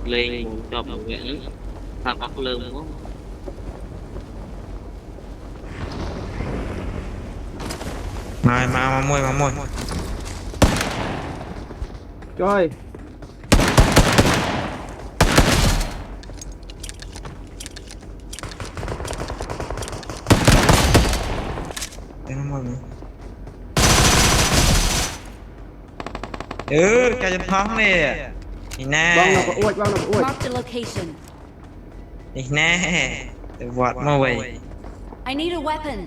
lên một cho bảo vệ ta bắt lơm quá mà môi Trời. môi cái chân phong nè đi Bong nó nè có uột, bong nó có uột. Marked a location. đi nè từ vọt môi I need a weapon.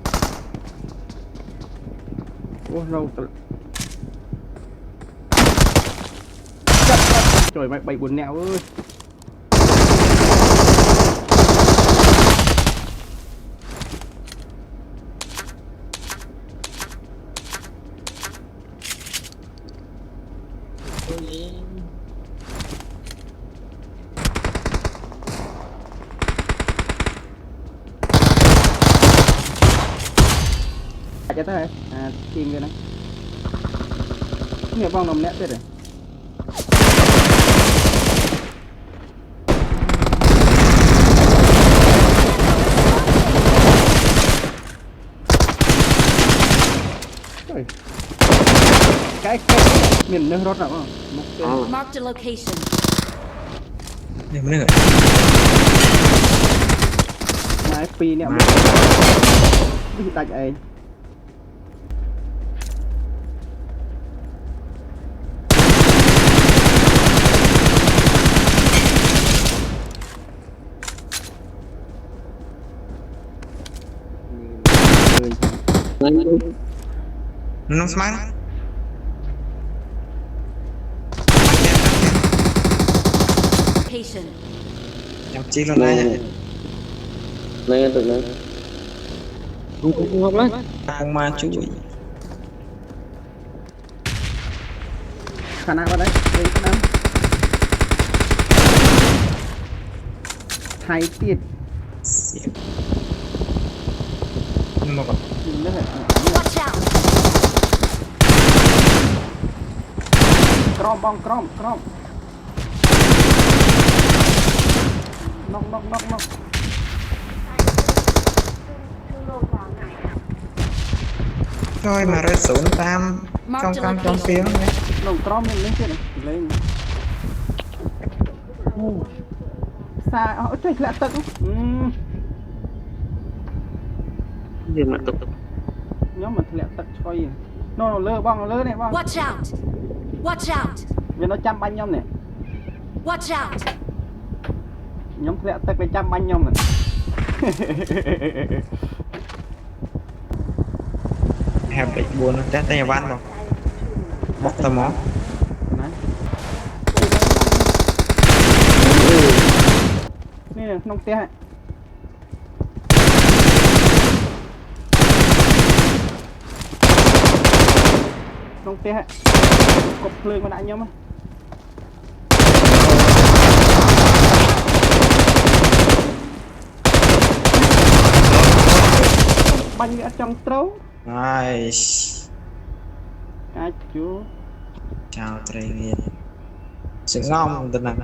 Ủa đâu. Trời mày bày buồn nẹo ơi. Cho tới tìm cái này. Nhiều bong nằm nẹt thế rồi. Trời. Cái miền nước rót nào không? Một cái. Marked a location. đi mới được Mà FP nẹo. Cái gì tạch ấy. nó smart Location. nhắm chi luôn đây nhá lên từ lên không học đấy đang ma chui Khả năng vào đấy. Đây khả năng. Hai tiệt. nhưng mà còn Nhìn nó phải. Watch out. Crom bong crom. Nong. thôi mà rơi xuống tam trong tiếng đấy Nong crom lên thế này. Lên. Xa trời lạ tận. gì mà tục Nhóm mình lẹ tận coi gì. Nó lơ bong nó lơ này bong. Watch out. Watch out. Vì nó chăm banh nhóm này. Watch out. Nhóm lẹ tận phải chăm banh nhóm này. hẹp bị buồn té tay nhà văn rồi bóc tao mó Đấy. Đây nè, nông té. Nông té. Cột phơi mà đã nhóm á. Banh ở trong trấu. nice Chú. chào trai nghiên sự ngon tình nào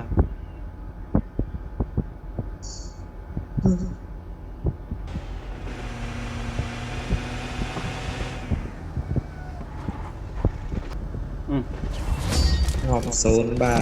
ngọc số 3